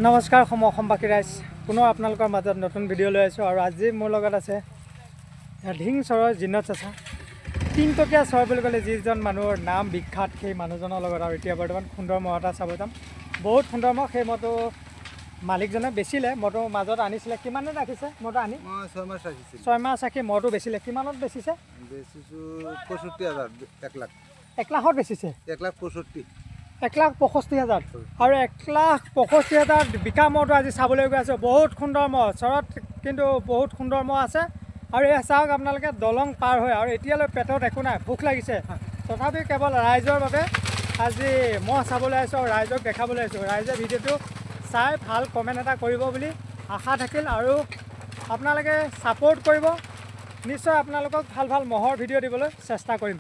নমস্কাৰ অসমবাসী ৰাইজ পুনৰ আপোনালোকৰ মাজত নতুন ভিডিঅ' লৈ আছোঁ আৰু আজি মোৰ লগত আছে ঢিং চৰৰ জিনত চাচা তিনটকীয়া চৰ বুলি ক'লে যিজন মানুহৰ নাম বিখ্যাত সেই মানুহজনৰ লগত আৰু এতিয়া বৰ্তমান সুন্দৰ মহ এটা চাব যাম বহুত সুন্দৰ মহ সেই মহটো মালিকজনে বেচিলে মহটো মাজত আনিছিলে কিমানে ৰাখিছে মহটো আনি 6 মাহ ৰাখিছিল 6 মাহ ৰাখি মহটো বেচিলে কিমানত বেচিছে বেচিছো 65000 1 লাখ 1 লাখত বেচিছে 1,65,000 1,65,000 আৰু 1,65,000 বিকা মহটো আজি চাবলৈ গৈ আছে বহুত সুন্দৰ মহ চৰত কিন্তু বহুত সুন্দৰ মহ আছে আৰু এই চাওক আপোনালোকে দলং পাৰ হয় আৰু এতিয়ালৈ পেটত একো নাই ভোক লাগিছে তথাপি কেৱল ৰাইজৰ বাবে আজি মহ চাবলৈ আহিছোঁ আৰু ৰাইজক দেখাবলৈ আহিছোঁ ৰাইজে ভিডিঅ'টো চাই ভাল কমেণ্ট এটা কৰিব বুলি আশা থাকিল আৰু আপোনালোকে ছাপোৰ্ট কৰিব নিশ্চয় আপোনালোকক ভাল ভাল মহৰ ভিডিঅ' দিবলৈ চেষ্টা কৰিম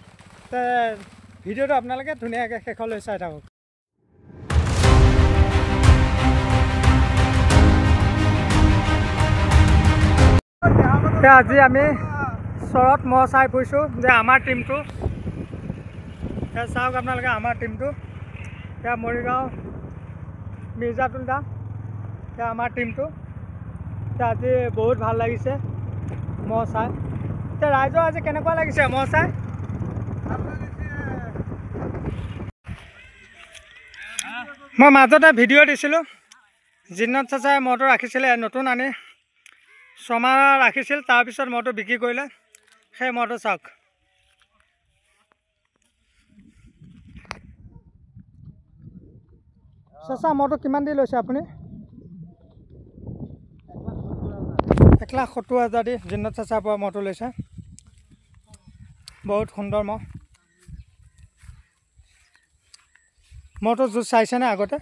ভিডিঅ'টো আপোনালোকে ধুনীয়াকৈ শেষলৈ চাই থাকক আজি আমি চৰত মহ চাই ফুৰিছোঁ যে আমাৰ টিমটো চাওক আপোনালোকে আমাৰ টিমটো এতিয়া মৰিগাঁও মিৰ্জাতুল দা এতিয়া আমাৰ টিমটো এতিয়া আজি বহুত ভাল লাগিছে মহ চাই এতিয়া ৰাইজৰ আজি কেনেকুৱা লাগিছে মহ চাই মই মাজতে ভিডিঅ' দিছিলোঁ জিনত চাচাই মহটো ৰাখিছিলে নতুন আনি 6 মাহ ৰাখিছিল তাৰপিছত মহটো বিক্ৰী কৰিলে সেই মহটো চাওক চাচা মহটো কিমান দি লৈছে আপুনি 1,70,000 দি জিনত চাচাৰ পৰা মহটো লৈছে বহুত সুন্দৰ মহ মহটো যুঁজ চাইছেনে আগতে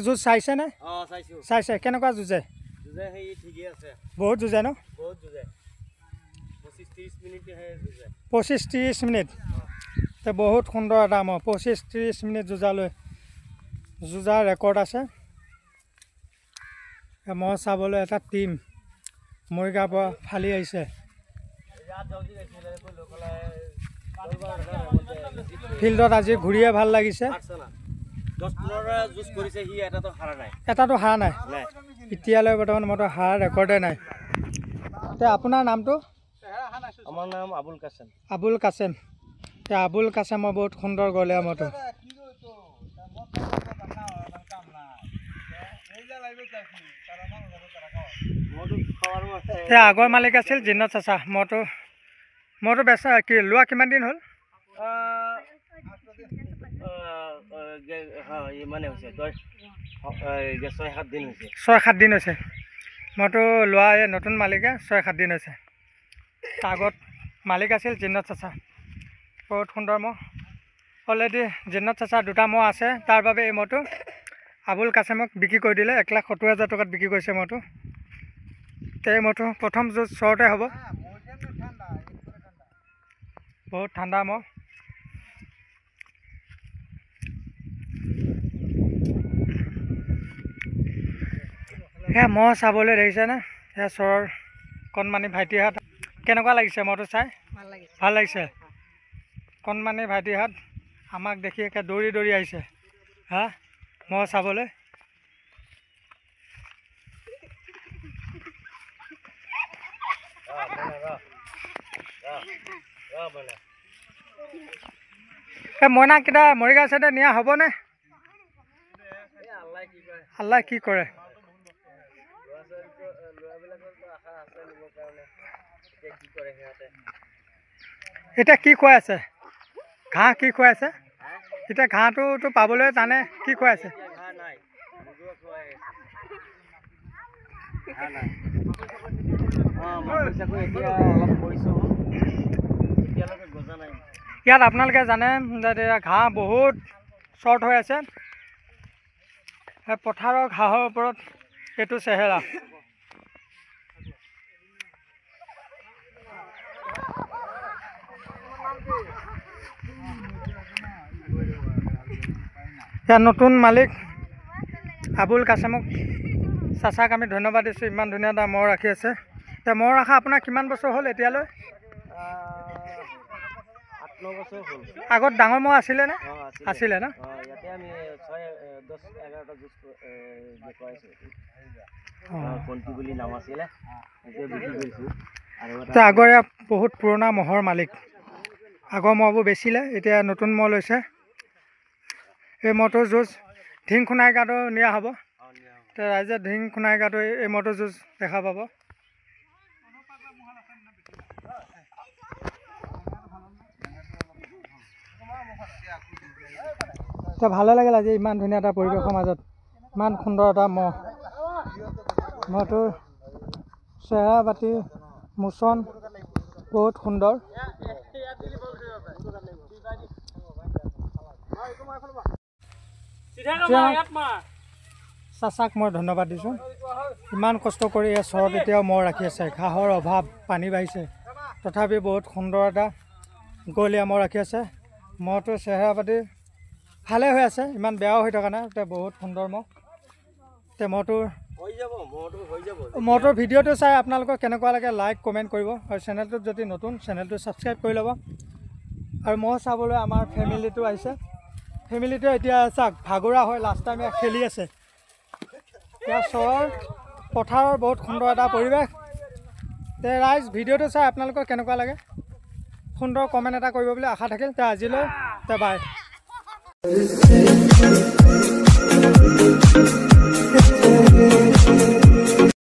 যুঁজ চাইছেনে চাইছে কেনেকুৱা যুঁজে বহুত যুঁজে ন 25-30 মিনিট বহুত সুন্দৰ এটা মহ 25-30 মিনিট যুঁজাৰ ৰেকৰ্ড আছে মহ চাবলৈ এটা টিম মৰিগাঁৱৰ পৰা ফালি আহিছে ফিল্ডত আজি ঘূৰিয়ে ভাল লাগিছে এটাতো হাৰা নাই এতিয়ালৈ বৰ্তমান মইতো হাৰা ৰেকৰ্ডে নাই আপোনাৰ নামটো আমাৰ নাম আবুল কাছেম আবুল কাছেমৰ বহুত সুন্দৰ গলে মহটো আগৰ মালিক আছিল জিনত চাচা মহটো বেচা কি লোৱা কিমান দিন হ'ল মানে 6-7 দিন হৈছে মইতো লোৱা এই নতুন মালিকে 6-7 দিন হৈছে আগত মালিক আছিল জিনত চাচা বহুত সুন্দৰ মহ অলৰেডি জিনত চাচা দুটা মহ আছে তাৰ বাবে এই মহটো আবুল কাছেমক বিক্ৰী কৰি দিলে 1,70,000 টকাত বিক্ৰী কৰিছে মহটো এই মহটো প্ৰথম যুঁজ চৰতে হ'ব বহুত ঠাণ্ডা মহ সেয়া মহ চাবলৈ দেখিছেনে সেয়া চৰৰ কণমানি ভাইটিহঁত কেনেকুৱা লাগিছে মহটো চাই ভাল লাগিছে কণমানি ভাইটিহঁত আমাক দেখি একে দৌৰি দৌৰি আহিছে হা মহ চাবলৈ মইনাকেইটা মৰিগাঁও চাইডে নিয়া হ'বনে আল্লাহ কি কৰে এতিয়া কি খুৱাই আছে ঘাঁহ কি খুৱাই আছে এতিয়া ঘাঁহটোতো পাবলৈ টানে কি খুৱাই আছে ইয়াত আপোনালোকে জানে যে ঘাঁহ বহুত শ্বৰ্ট হৈ আছে পথাৰৰ ঘাঁহৰ ওপৰত এইটো চেহেৰা ইয়াৰ নতুন মালিক আবুল কাছেমক চাচাক আমি ধন্যবাদ দিছোঁ ইমান ধুনীয়া এটা মহ ৰাখি আছে এতিয়া মহ ৰখা আপোনাৰ কিমান বছৰ হ'ল এতিয়ালৈ 8 8-9 বছৰ হ'ল আগত ডাঙৰ মহ আছিলে নে আছিলে না ইয়াতে আমি 6-10-11টা জুচ দেখুৱাইছো কণ্টি বুলি নাম আছিলে এতিয়া বিক্ৰী কৰিছো আৰু আগৰে বহুত পুৰণা মহৰ মালিক আগৰ মহবোৰ বেচিলে এতিয়া নতুন মহ লৈছে এই মহটোৰ যুঁজ ঢিং খুনাই গাঁতো নিয়া হ'ব তো ৰাইজে ঢিং খুনাই গাঁতো এই মহটোৰ যুঁজ দেখা পাব তো ভালে লাগিল আজি ইমান ধুনীয়া এটা পৰিৱেশৰ মাজত ইমান সুন্দৰ এটা মহটোৰ চেহেৰা পাতি মোচন বহুত সুন্দৰ চাচাক মই ধন্যবাদ দিছোঁ ইমান কষ্ট কৰি এই চৰত এতিয়াও মহ ৰাখি আছে ঘাঁহৰ অভাৱ পানী বাঢ়িছে তথাপি বহুত সুন্দৰ এটা গলীয়া মহ ৰাখি আছে মহটোৰ চেহেৰা পাতি ভালে হৈ আছে ইমান বেয়াও হৈ থকা নাই এতিয়া বহুত সুন্দৰ মহ এতিয়া মহটোৰ ভিডিঅ'টো চাই আপোনালোকৰ কেনেকুৱা লাগে লাইক কমেণ্ট কৰিব আৰু চেনেলটোত যদি নতুন চেনেলটো ছাবস্ক্ৰাইব কৰি ল'ব আৰু মহ চাবলৈ আমাৰ ফেমিলিটো আহিছে ফেমিলিটো এতিয়া চাওক ভাগৰুৱা হৈ লাষ্ট টাইম খেলি আছে এতিয়া চহৰ পথাৰৰ বহুত সুন্দৰ এটা পৰিৱেশ তে ৰাইজ ভিডিঅ'টো চাই আপোনালোকৰ কেনেকুৱা লাগে সুন্দৰ কমেণ্ট এটা কৰিব বুলি আশা থাকিল তে আজিলৈ তে বাই